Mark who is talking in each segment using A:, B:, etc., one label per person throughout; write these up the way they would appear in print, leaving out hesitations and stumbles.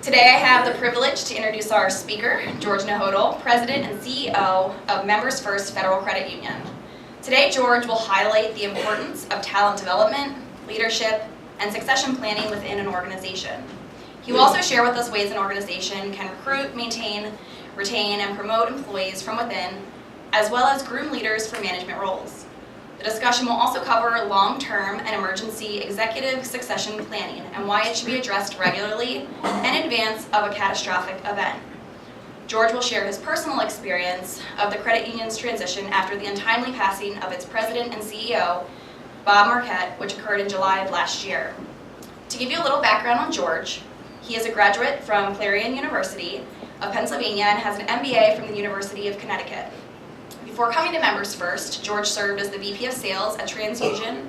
A: Today I have the privilege to introduce our speaker, George Nahodil, President and CEO of Members First Federal Credit Union. Today, George will highlight the importance of talent development, leadership, and succession planning within an organization. He will also share with us ways an organization can recruit, maintain, retain, and promote employees from within, as well as groom leaders for management roles. The discussion will also cover long-term and emergency executive succession planning and why it should be addressed regularly in advance of a catastrophic event. George will share his personal experience of the credit union's transition after the untimely passing of its president and CEO, Bob Marquette, which occurred in July of last year. To give you a little background on George, he is a graduate from Clarion University of Pennsylvania and has an MBA from the University of Connecticut. Before coming to Members First, George served as the VP of Sales at TransUnion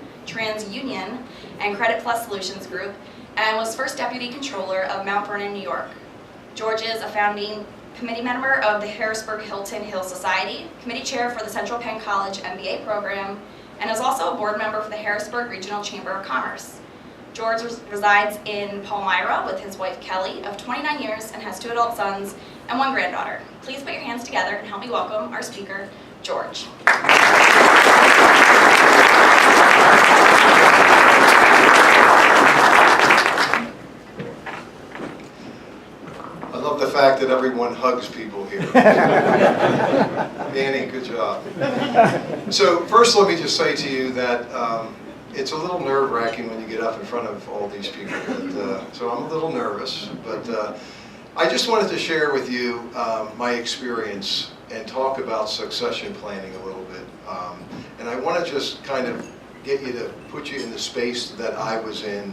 A: and Credit Plus Solutions Group and was first Deputy Controller of Mount Vernon, New York. George is a founding committee member of the Harrisburg Hilton Hill Society, committee chair for the Central Penn College MBA program, and is also a board member for the Harrisburg Regional Chamber of Commerce. George resides in Palmyra with his wife Kelly of 29 years and has 2 adult sons and 1 granddaughter. Please put your hands together and help me welcome our speaker, George.
B: I love the fact that everyone hugs people here. Annie, good job. So first let me just say to you that it's a little nerve-wracking when you get up in front of all these people. So I'm a little nervous, but I just wanted to share with you my experience and talk about succession planning a little bit. And I want to just kind of get you to put you in the space that I was in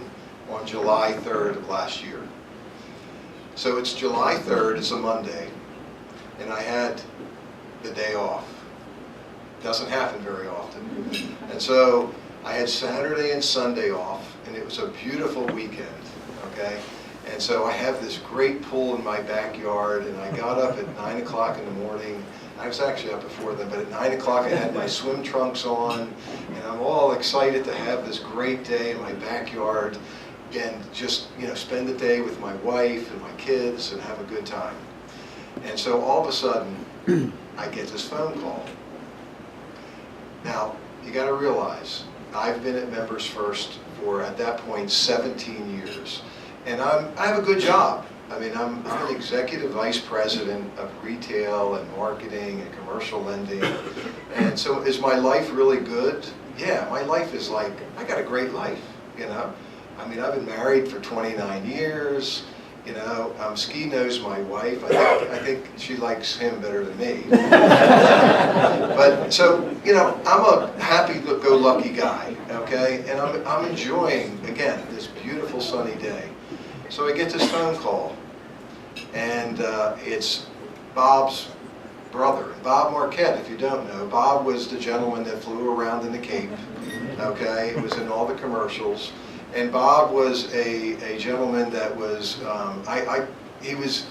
B: on July 3rd of last year. So it's July 3rd, it's a Monday, and I had the day off. Doesn't happen very often. And so I had Saturday and Sunday off, and it was a beautiful weekend, okay? And so I have this great pool in my backyard, and I got up at 9 o'clock in the morning. I was actually up before then, but at 9 o'clock I had my swim trunks on, and I'm all excited to have this great day in my backyard and just, spend the day with my wife and my kids and have a good time. And so all of a sudden, I get this phone call. Now, you got to realize, I've been at Members First for, at that point, 17 years. And I have a good job. I mean, I'm an executive vice president of retail and marketing and commercial lending. And so is my life really good? Yeah, my life is like, I got a great life, I mean, I've been married for 29 years. Ski knows my wife. I think she likes him better than me. But so, I'm a happy-go-lucky guy, okay? And I'm enjoying, again, this beautiful sunny day. So I get this phone call, and it's Bob's brother, Bob Marquette. If you don't know, Bob was the gentleman that flew around in the Cape, okay? It was in all the commercials. And Bob was a gentleman that was, he was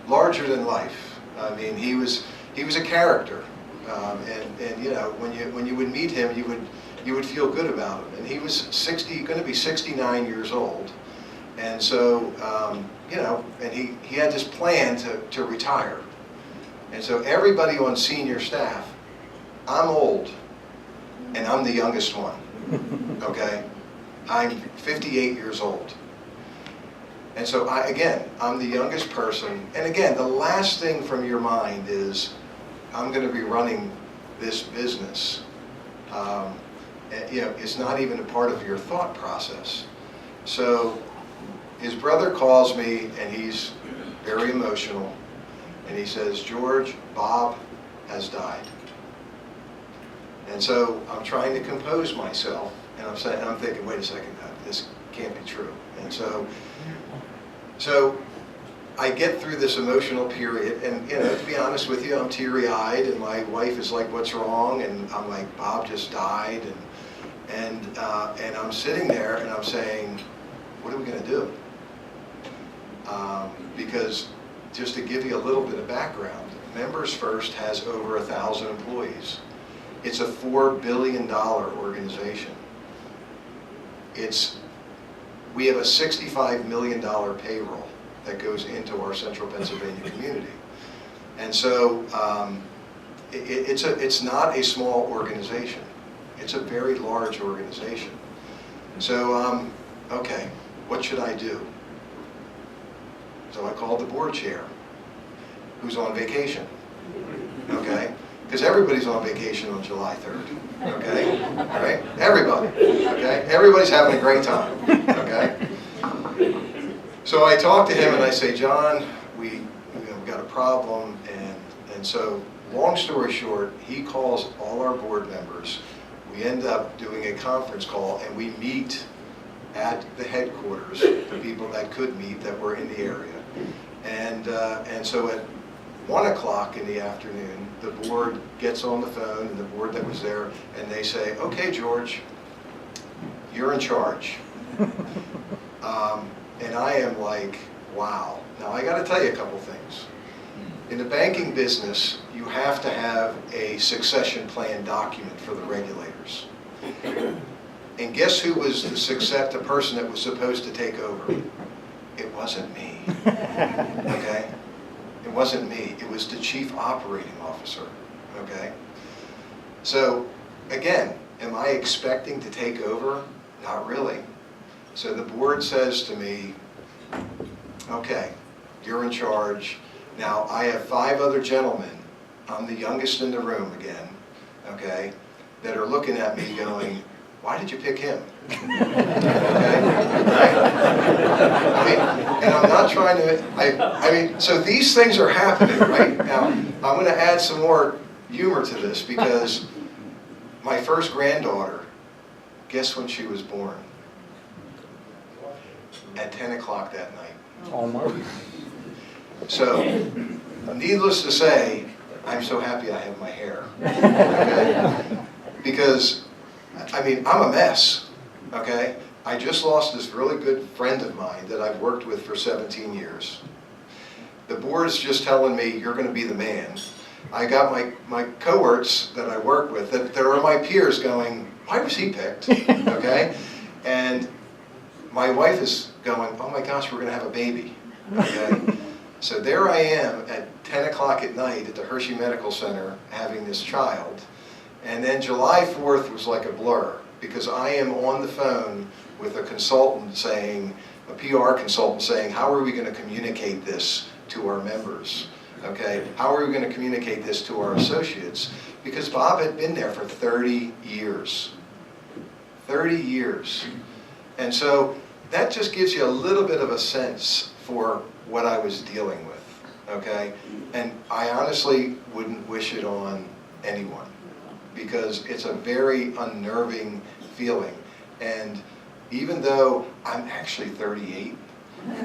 B: larger than life. I mean, he was a character, and when you would meet him, you would feel good about him. And he was going to be 69 years old, and so and he had this plan to retire. And so everybody on senior staff, I'm old, and I'm the youngest one, okay? I'm 58 years old. And so, I'm the youngest person. And again, the last thing from your mind is, I'm going to be running this business. It's not even a part of your thought process. So, his brother calls me, and he's very emotional. And he says, George, Bob has died. And so, I'm trying to compose myself. And I'm thinking, wait a second, this can't be true. And so I get through this emotional period, and to be honest with you, I'm teary-eyed, and my wife is like, "What's wrong?" And I'm like, "Bob just died," and I'm sitting there, and I'm saying, "What are we going to do?" Because just to give you a little bit of background, Members First has over 1,000 employees. It's a $4 billion organization. We have a $65 million payroll. that goes into our central Pennsylvania community. And so it's not a small organization. It's a very large organization. So, okay, what should I do? So I called the board chair, who's on vacation, okay? Because everybody's on vacation on July 3rd, okay? All right? Everybody, okay? Everybody's having a great time, okay? So I talked to him and I say, John, we've got a problem, and so long story short, he calls all our board members. We end up doing a conference call and we meet at the headquarters, the people that could meet that were in the area. And so at 1 o'clock in the afternoon, the board gets on the phone, and the board that was there, and they say, okay, George, you're in charge. And I am like, wow. Now I got to tell you a couple things. In the banking business, you have to have a succession plan document for the regulators. And guess who was the person that was supposed to take over? It wasn't me, okay? It wasn't me. It was the chief operating officer, okay? So, again, am I expecting to take over? Not really. So the board says to me, okay, you're in charge. Now, I have 5 other gentlemen, I'm the youngest in the room again, okay, that are looking at me going, why did you pick him? Okay? Right? I mean, and I'm not trying to, I mean, so these things are happening, right? Now, I'm going to add some more humor to this because my first granddaughter, guess when she was born? At 10 o'clock that night.
C: Almost.
B: So, needless to say, I'm so happy I have my hair, okay? Because, I mean, I'm a mess, okay? I just lost this really good friend of mine that I've worked with for 17 years. The board's just telling me, you're going to be the man. I got my cohorts that I work with, that are my peers going, why was he picked, okay? And my wife is going, oh my gosh, we're going to have a baby, okay? So there I am at 10 o'clock at night at the Hershey Medical Center having this child. And then July 4th was like a blur because I am on the phone with a consultant saying, a PR consultant saying, how are we going to communicate this to our members? Okay, how are we going to communicate this to our associates? Because Bob had been there for 30 years. 30 years. And so that just gives you a little bit of a sense for what I was dealing with, okay? And I honestly wouldn't wish it on anyone because it's a very unnerving feeling. And even though I'm actually 38,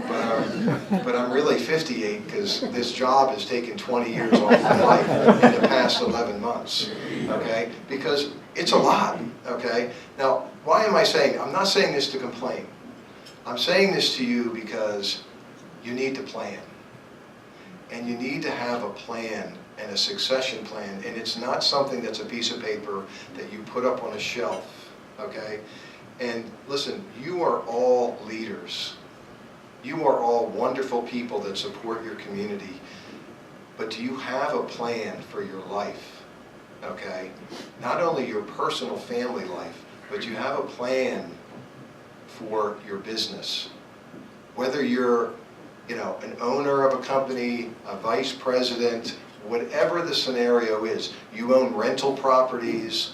B: but I'm really 58 because this job has taken 20 years off my life in the past 11 months, okay? Because it's a lot, okay? Now, why am I saying, I'm not saying this to complain. I'm saying this to you because you need to plan. And you need to have a plan and a succession plan. And it's not something that's a piece of paper that you put up on a shelf, okay? And listen, you are all leaders. You are all wonderful people that support your community. But do you have a plan for your life, okay? Not only your personal family life, but you have a plan for your business. Whether you're, an owner of a company, a vice president, whatever the scenario is, you own rental properties,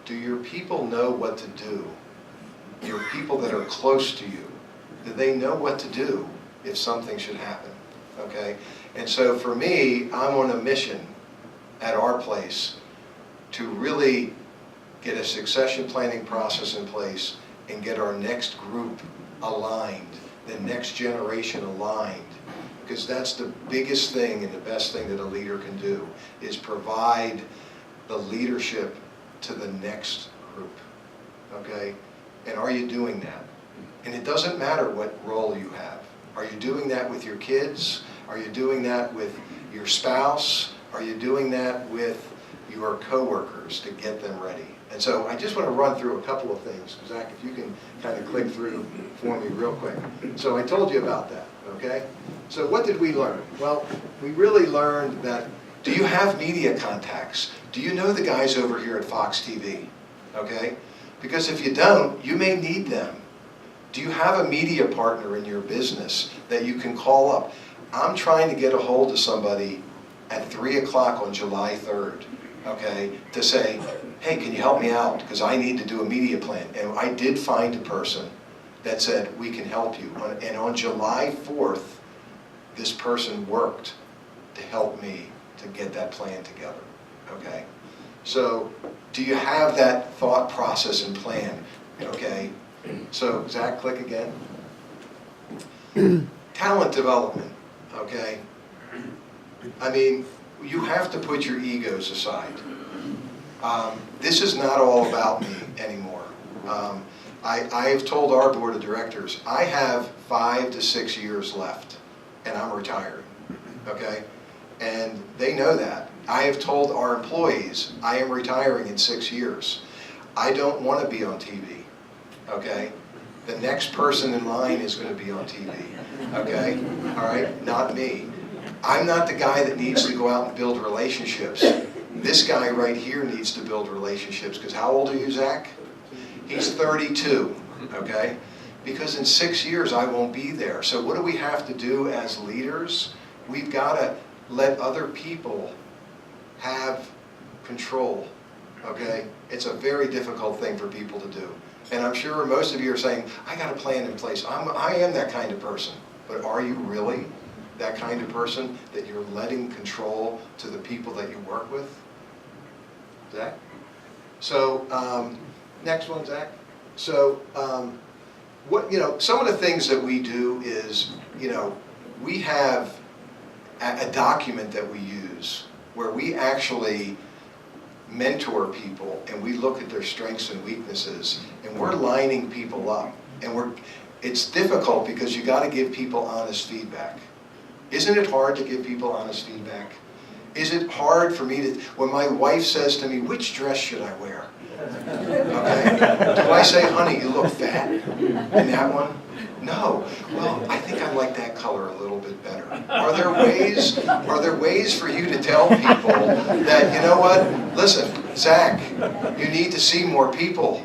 B: do your people know what to do? Your people that are close to you, do they know what to do if something should happen, okay? And so for me, I'm on a mission at our place to really get a succession planning process in place and get our next group aligned, the next generation aligned, because that's the biggest thing and the best thing that a leader can do, is provide the leadership to the next group, okay? And are you doing that? And it doesn't matter what role you have. Are you doing that with your kids? Are you doing that with your spouse? Are you doing that with your coworkers to get them ready? And so I just want to run through a couple of things. Zach, if you can kind of click through for me real quick. So I told you about that, okay? So what did we learn? Well, we really learned that, do you have media contacts? Do you know the guys over here at Fox TV, okay? Because if you don't, you may need them. Do you have a media partner in your business that you can call up? I'm trying to get a hold of somebody at 3 o'clock on July 3rd, okay, to say, hey, can you help me out? Because I need to do a media plan. And I did find a person that said, we can help you. And on July 4th, this person worked to help me to get that plan together, okay? So, do you have that thought process and plan, okay? So, Zach, click again. Talent development, okay? I mean, you have to put your egos aside. This is not all about me anymore. I have told our board of directors, I have 5 to 6 years left, and I'm retiring, okay? And they know that. I have told our employees, I am retiring in 6 years. I don't want to be on TV, okay? The next person in line is going to be on TV, okay? All right, not me. I'm not the guy that needs to go out and build relationships. This guy right here needs to build relationships, because how old are you, Zach? He's 32, okay? Because in 6 years I won't be there. So what do we have to do as leaders? We've got to let other people have control, okay? It's a very difficult thing for people to do. And I'm sure most of you are saying, I got a plan in place. I am that kind of person. But are you really that kind of person that you're letting control to the people that you work with? Zach? So, next one, Zach. So, some of the things that we do is, we have a document that we use where we actually mentor people and we look at their strengths and weaknesses, and we're lining people up. And it's difficult because you got to give people honest feedback. Isn't it hard to give people honest feedback? Is it hard for me to, when my wife says to me, which dress should I wear? Okay. Do I say, honey, you look fat in that one? No. Well, I think I like that color a little bit better. Are there ways for you to tell people that, you know what? Listen, Zach, you need to see more people.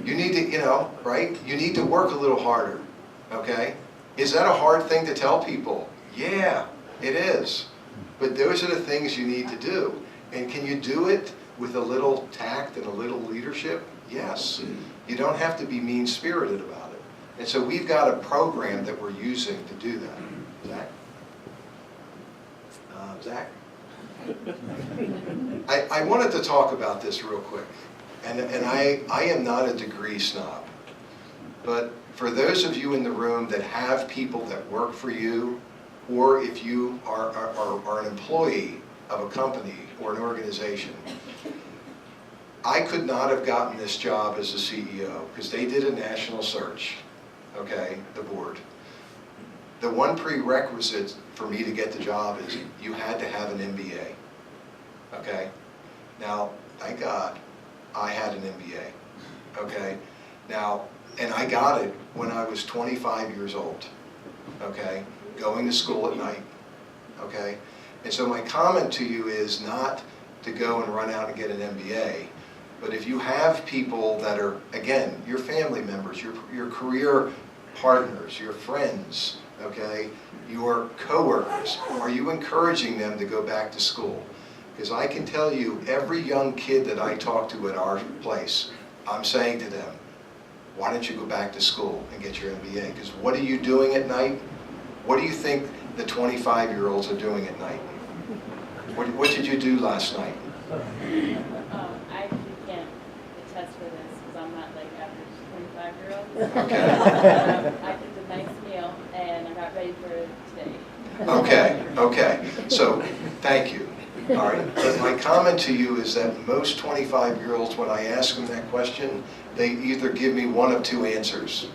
B: You need to, right? You need to work a little harder. Okay? Is that a hard thing to tell people? Yeah, it is. But those are the things you need to do. And can you do it with a little tact and a little leadership? Yes. You don't have to be mean-spirited about it. And so we've got a program that we're using to do that. Zach? Zach? I wanted to talk about this real quick. And I am not a degree snob. But for those of you in the room that have people that work for you, or if you are an employee of a company or an organization, I could not have gotten this job as a CEO because they did a national search, okay, the board. The one prerequisite for me to get the job is you had to have an MBA, okay? Now, thank God, I had an MBA, okay? Now, and I got it when I was 25 years old, okay? Going to school at night, okay? And so my comment to you is not to go and run out and get an MBA, but if you have people that are, again, your family members, your career partners, your friends, okay, your coworkers, are you encouraging them to go back to school? Because I can tell you, every young kid that I talk to at our place, I'm saying to them, why don't you go back to school and get your MBA? Because what are you doing at night? What do you think the 25-year-olds are doing at night? What did you do last night?
C: I can't attest for this because I'm not like average 25-year-old.
B: Okay.
C: I cooked a nice meal and I got ready for today.
B: Okay. So, thank you. All right. But my comment to you is that most 25-year-olds, when I ask them that question, they either give me one of two answers.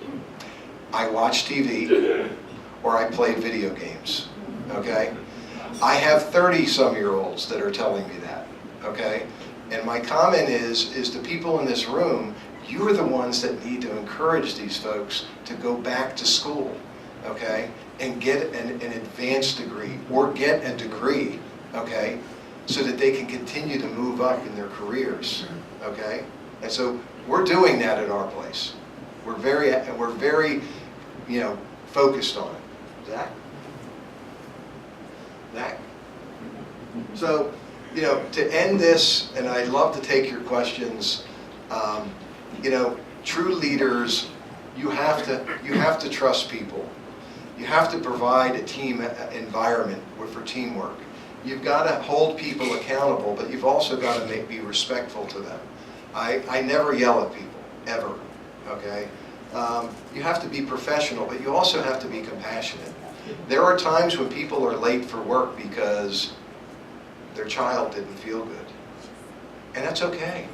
B: I watch TV, or I play video games, okay? I have 30-some-year-olds that are telling me that, okay? And my comment is the people in this room, you are the ones that need to encourage these folks to go back to school, okay? and get an advanced degree or get a degree, okay, so that they can continue to move up in their careers, okay? And so we're doing that at our place. We're very, focused on it. Zach? Zach? So, to end this, and I'd love to take your questions, true leaders, you have to trust people. You have to provide a team environment for teamwork. You've got to hold people accountable, but you've also got to be respectful to them. I never yell at people, ever, okay? You have to be professional, but you also have to be compassionate. There are times when people are late for work because their child didn't feel good. And that's okay.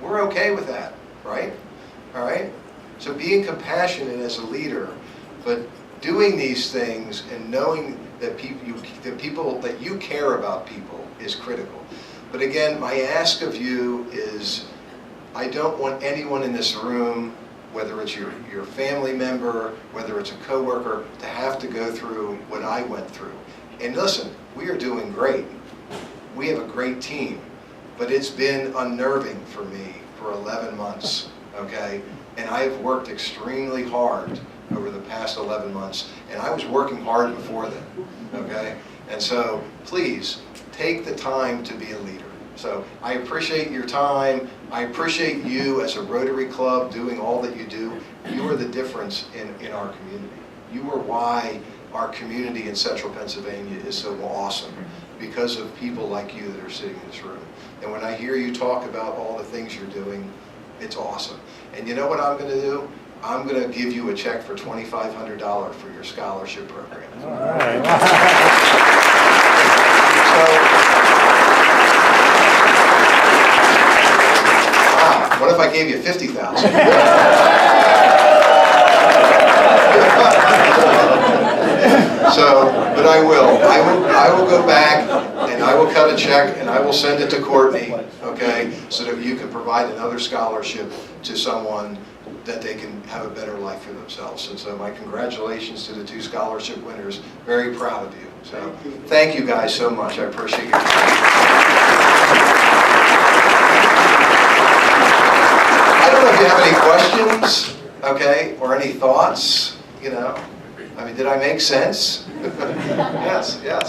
B: We're okay with that, right? All right? So being compassionate as a leader, but doing these things and knowing that people that you care about people is critical. But again, my ask of you is, I don't want anyone in this room, whether it's your family member, whether it's a coworker, to have to go through what I went through. And listen, we are doing great. We have a great team, but it's been unnerving for me for 11 months, okay? And I've worked extremely hard over the past 11 months, and I was working hard before then, okay? And so, please, take the time to be a leader. So, I appreciate your time. I appreciate you as a Rotary Club doing all that you do. You are the difference in our community. You are why our community in central Pennsylvania is so awesome, because of people like you that are sitting in this room. And when I hear you talk about all the things you're doing, it's awesome. And you know what I'm going to do? I'm going to give you a check for $2,500 for your scholarship program.
D: All right.
B: What if I gave you $50,000? So, but I will go back and I will cut a check and I will send it to Courtney, okay, so that you can provide another scholarship to someone that they can have a better life for themselves. And so my congratulations to the 2 scholarship winners. Very proud of you. So thank you guys so much. I appreciate your time. I don't know if you have any questions, okay, or any thoughts, I mean, did I make sense? Yes, yes.